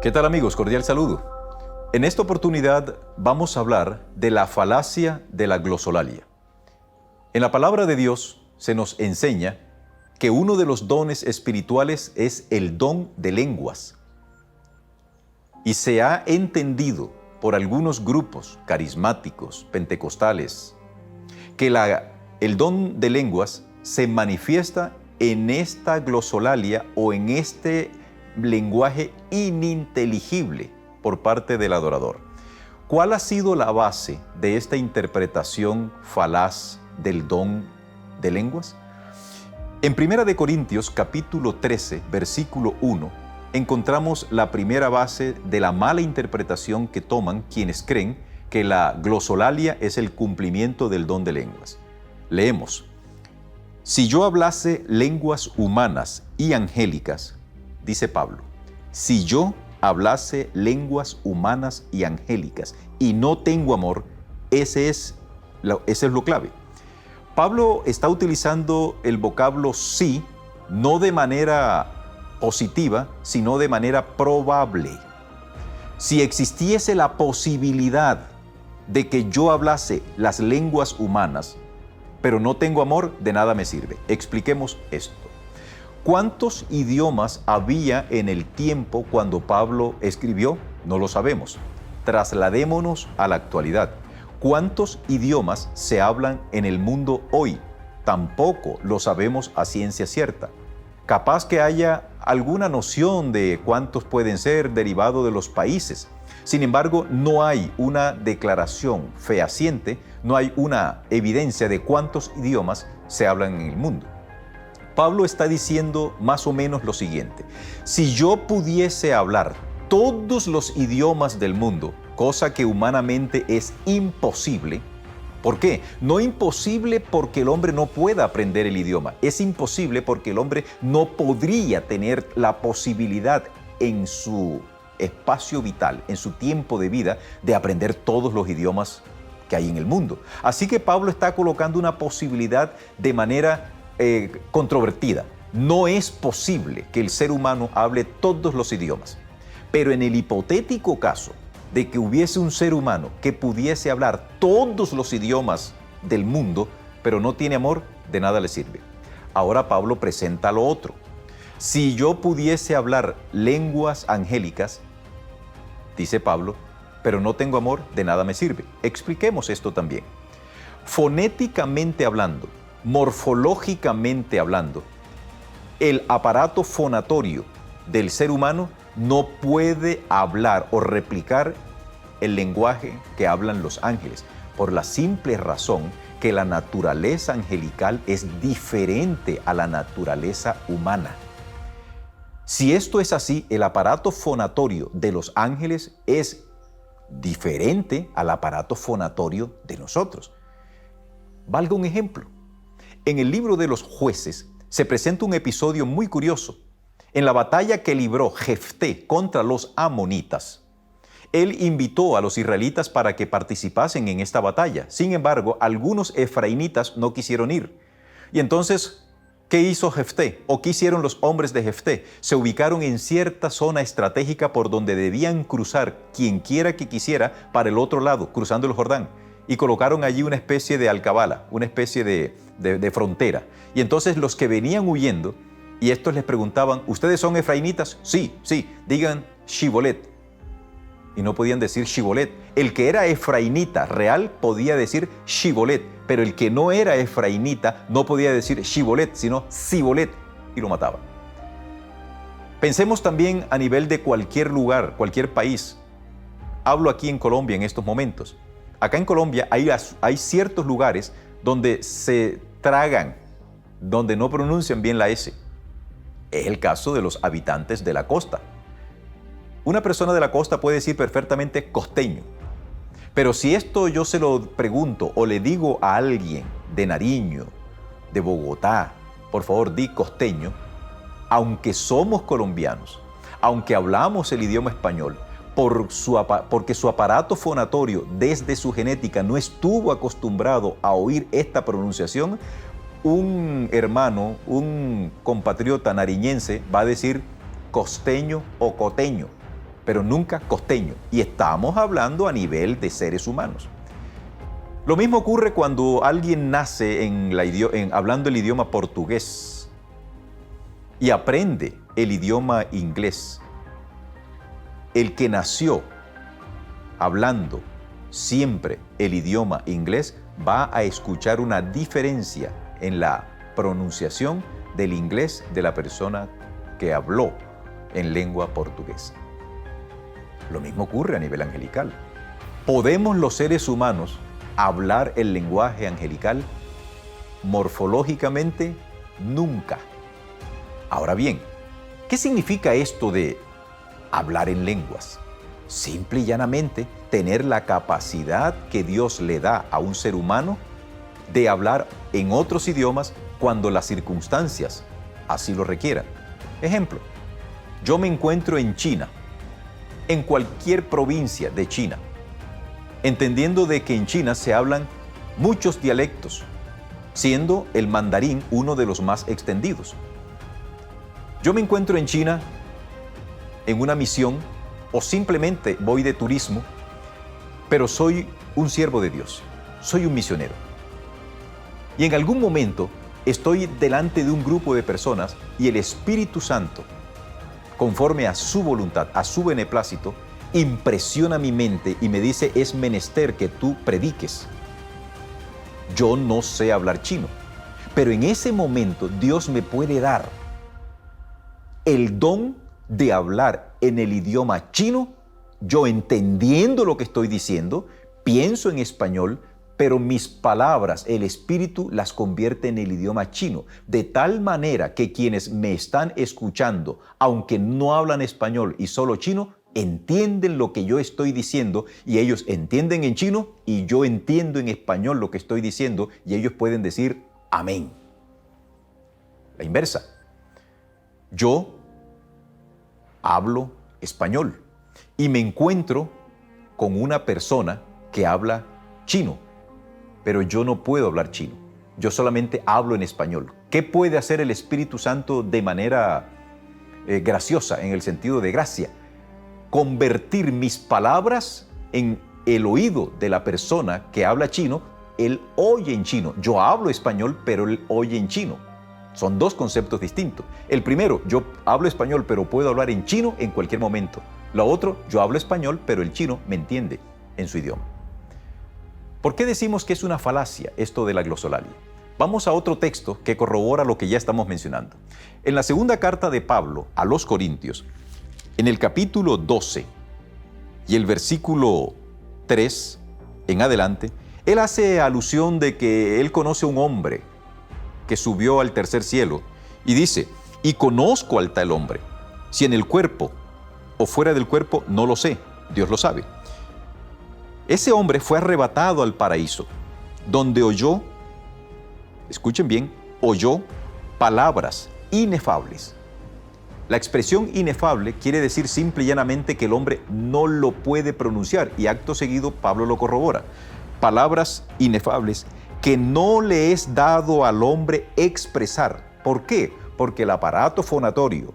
¿Qué tal amigos? Cordial saludo. En esta oportunidad vamos a hablar de la falacia de la glosolalia. En la palabra de Dios se nos enseña que uno de los dones espirituales es el don de lenguas. Y se ha entendido por algunos grupos carismáticos, pentecostales, que el don de lenguas se manifiesta en esta glosolalia o en este lenguaje ininteligible por parte del adorador. ¿Cuál ha sido la base de esta interpretación falaz del don de lenguas? En 1 Corintios capítulo 13, versículo 1, encontramos la primera base de la mala interpretación que toman quienes creen que la glosolalia es el cumplimiento del don de lenguas. Leemos: si yo hablase lenguas humanas y angélicas, dice Pablo, si yo hablase lenguas humanas y angélicas y no tengo amor, ese es lo clave. Pablo está utilizando el vocablo sí, no de manera positiva, sino de manera probable. Si existiese la posibilidad de que yo hablase las lenguas humanas, pero no tengo amor, de nada me sirve. Expliquemos esto. ¿Cuántos idiomas había en el tiempo cuando Pablo escribió? No lo sabemos. Trasladémonos a la actualidad. ¿Cuántos idiomas se hablan en el mundo hoy? Tampoco lo sabemos a ciencia cierta. Capaz que haya alguna noción de cuántos pueden ser derivado de los países. Sin embargo, no hay una declaración fehaciente, no hay una evidencia de cuántos idiomas se hablan en el mundo. Pablo está diciendo más o menos lo siguiente: si yo pudiese hablar todos los idiomas del mundo, cosa que humanamente es imposible. ¿Por qué? No imposible porque el hombre no pueda aprender el idioma, es imposible porque el hombre no podría tener la posibilidad en su espacio vital, en su tiempo de vida, de aprender todos los idiomas que hay en el mundo. Así que Pablo está colocando una posibilidad de manera controvertida. No es posible que el ser humano hable todos los idiomas, pero en el hipotético caso de que hubiese un ser humano que pudiese hablar todos los idiomas del mundo, pero no tiene amor, de nada le sirve. Ahora Pablo presenta lo otro. Si yo pudiese hablar lenguas angélicas, dice Pablo, pero no tengo amor, de nada me sirve. Expliquemos esto también. Fonéticamente hablando, morfológicamente hablando, el aparato fonatorio del ser humano no puede hablar o replicar el lenguaje que hablan los ángeles, por la simple razón que la naturaleza angelical es diferente a la naturaleza humana. Si esto es así, el aparato fonatorio de los ángeles es diferente al aparato fonatorio de nosotros. Valga un ejemplo. En el libro de los Jueces se presenta un episodio muy curioso. En la batalla que libró Jefté contra los amonitas, él invitó a los israelitas para que participasen en esta batalla. Sin embargo, algunos efraínitas no quisieron ir. Y entonces, ¿qué hizo Jefté? ¿O qué hicieron los hombres de Jefté? Se ubicaron en cierta zona estratégica por donde debían cruzar quien quiera que quisiera para el otro lado, cruzando el Jordán. Y colocaron allí una especie de alcabala, una especie de frontera. Y entonces los que venían huyendo, y estos les preguntaban, ¿ustedes son efraínitas? Sí, digan Shibolet. Y no podían decir Shibolet. El que era efraínita real podía decir Shibolet, pero el que no era efraínita no podía decir Shibolet, sino Sibolet, y lo mataban. Pensemos también a nivel de cualquier lugar, cualquier país. Hablo aquí en Colombia en estos momentos. Acá en Colombia hay ciertos lugares donde se tragan, donde no pronuncian bien la S. Es el caso de los habitantes de la costa. Una persona de la costa puede decir perfectamente costeño. Pero si esto yo se lo pregunto o le digo a alguien de Nariño, de Bogotá, por favor di costeño, aunque somos colombianos, aunque hablamos el idioma español, porque su aparato fonatorio desde su genética no estuvo acostumbrado a oír esta pronunciación, un hermano, un compatriota nariñense va a decir costeño o coteño. pero nunca costeño. Y estamos hablando a nivel de seres humanos. Lo mismo ocurre cuando alguien nace hablando el idioma portugués y aprende el idioma inglés. El que nació hablando siempre el idioma inglés va a escuchar una diferencia en la pronunciación del inglés de la persona que habló en lengua portuguesa. Lo mismo ocurre a nivel angelical. ¿Podemos los seres humanos hablar el lenguaje angelical? Morfológicamente, nunca. Ahora bien, ¿qué significa esto de hablar en lenguas? Simple y llanamente, tener la capacidad que Dios le da a un ser humano de hablar en otros idiomas cuando las circunstancias así lo requieran. Ejemplo, yo me encuentro en China, en cualquier provincia de China, entendiendo de que en China se hablan muchos dialectos, siendo el mandarín uno de los más extendidos. Yo me encuentro en China en una misión o simplemente voy de turismo, pero soy un siervo de Dios, soy un misionero. Y en algún momento estoy delante de un grupo de personas y el Espíritu Santo, conforme a su voluntad, a su beneplácito, impresiona mi mente y me dice, es menester que tú prediques. Yo no sé hablar chino, pero en ese momento Dios me puede dar el don de hablar en el idioma chino, yo entendiendo lo que estoy diciendo, pienso en español, pero mis palabras, el Espíritu las convierte en el idioma chino, de tal manera que quienes me están escuchando, aunque no hablan español y solo chino, entienden lo que yo estoy diciendo y ellos entienden en chino y yo entiendo en español lo que estoy diciendo y ellos pueden decir amén. La inversa. Yo hablo español y me encuentro con una persona que habla chino, pero yo no puedo hablar chino. Yo solamente hablo en español. ¿Qué puede hacer el Espíritu Santo de manera graciosa, en el sentido de gracia? Convertir mis palabras en el oído de la persona que habla chino. Él oye en chino. Yo hablo español, pero él oye en chino. Son dos conceptos distintos. El primero, yo hablo español, pero puedo hablar en chino en cualquier momento. Lo otro, yo hablo español, pero el chino me entiende en su idioma. ¿Por qué decimos que es una falacia esto de la glosolalia? Vamos a otro texto que corrobora lo que ya estamos mencionando. En la segunda carta de Pablo a los Corintios, en el capítulo 12 y el versículo 3 en adelante, él hace alusión de que él conoce a un hombre que subió al tercer cielo y dice, y conozco al tal hombre, si en el cuerpo o fuera del cuerpo, no lo sé, Dios lo sabe. Ese hombre fue arrebatado al paraíso, donde oyó, escuchen bien, oyó palabras inefables. La expresión inefable quiere decir simple y llanamente que el hombre no lo puede pronunciar, y acto seguido Pablo lo corrobora. Palabras inefables que no le es dado al hombre expresar. ¿Por qué? Porque el aparato fonatorio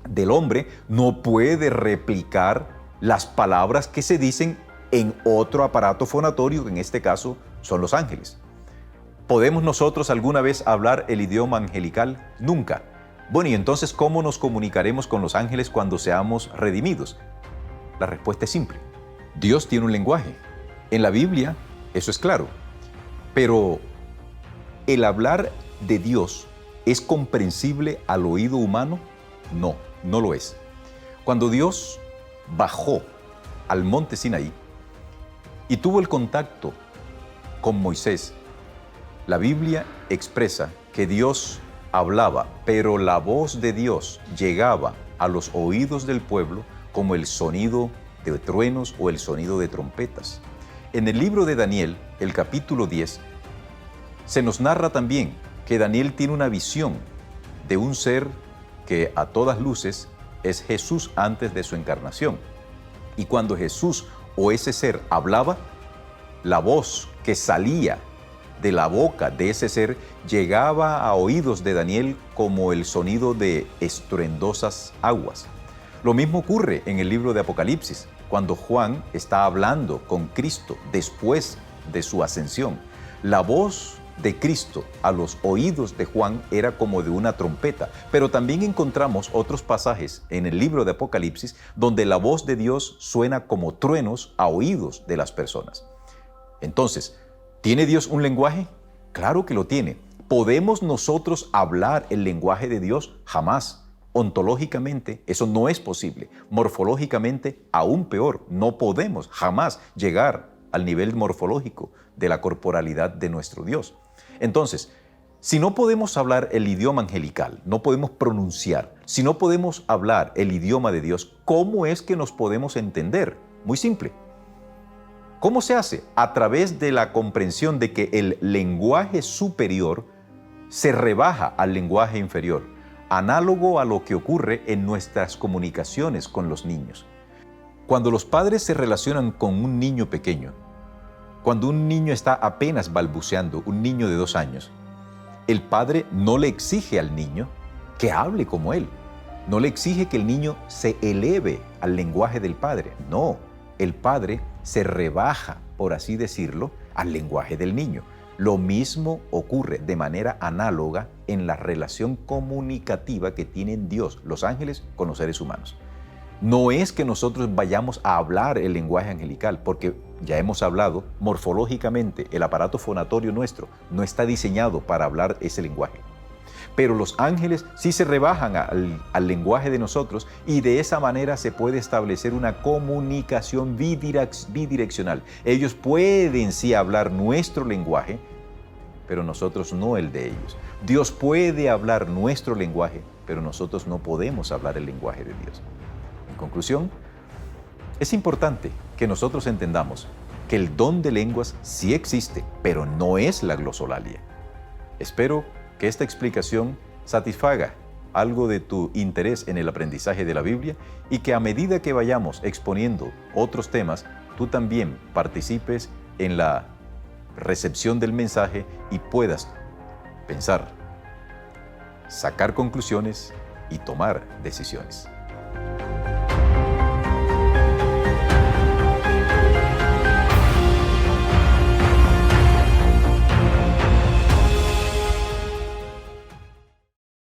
del hombre no puede replicar las palabras que se dicen en otro aparato fonatorio, que en este caso son los ángeles. ¿Podemos nosotros alguna vez hablar el idioma angelical? Nunca. Bueno, y entonces, ¿cómo nos comunicaremos con los ángeles cuando seamos redimidos? La respuesta es simple. Dios tiene un lenguaje. En la Biblia, eso es claro. Pero ¿el hablar de Dios es comprensible al oído humano? No, no lo es. Cuando Dios bajó al monte Sinaí y tuvo el contacto con Moisés, la Biblia expresa que Dios hablaba, pero la voz de Dios llegaba a los oídos del pueblo como el sonido de truenos o el sonido de trompetas. En el libro de Daniel, el capítulo 10, se nos narra también que Daniel tiene una visión de un ser que a todas luces es Jesús antes de su encarnación. Y cuando Jesús o ese ser hablaba, la voz que salía de la boca de ese ser llegaba a oídos de Daniel como el sonido de estruendosas aguas. Lo mismo ocurre en el libro de Apocalipsis, cuando Juan está hablando con Cristo después de su ascensión. La voz de Cristo a los oídos de Juan era como de una trompeta, pero también encontramos otros pasajes en el libro de Apocalipsis donde la voz de Dios suena como truenos a oídos de las personas. Entonces, ¿tiene Dios un lenguaje? Claro que lo tiene. ¿Podemos nosotros hablar el lenguaje de Dios? Jamás. Ontológicamente, eso no es posible. Morfológicamente, aún peor. No podemos jamás llegar al nivel morfológico de la corporalidad de nuestro Dios. Entonces, si no podemos hablar el idioma angelical, no podemos pronunciar, si no podemos hablar el idioma de Dios, ¿cómo es que nos podemos entender? Muy simple. ¿Cómo se hace? A través de la comprensión de que el lenguaje superior se rebaja al lenguaje inferior, análogo a lo que ocurre en nuestras comunicaciones con los niños. Cuando los padres se relacionan con un niño pequeño, cuando un niño está apenas balbuceando, un niño de 2 años, el padre no le exige al niño que hable como él. No le exige que el niño se eleve al lenguaje del padre. No, el padre se rebaja, por así decirlo, al lenguaje del niño. Lo mismo ocurre de manera análoga en la relación comunicativa que tienen Dios, los ángeles, con los seres humanos. No es que nosotros vayamos a hablar el lenguaje angelical, porque ya hemos hablado, morfológicamente el aparato fonatorio nuestro no está diseñado para hablar ese lenguaje. Pero los ángeles sí se rebajan al lenguaje de nosotros y de esa manera se puede establecer una comunicación bidireccional. Ellos pueden sí hablar nuestro lenguaje, pero nosotros no el de ellos. Dios puede hablar nuestro lenguaje, pero nosotros no podemos hablar el lenguaje de Dios. En conclusión, es importante que nosotros entendamos que el don de lenguas sí existe, pero no es la glosolalia. Espero que esta explicación satisfaga algo de tu interés en el aprendizaje de la Biblia y que a medida que vayamos exponiendo otros temas, tú también participes en la recepción del mensaje y puedas pensar, sacar conclusiones y tomar decisiones.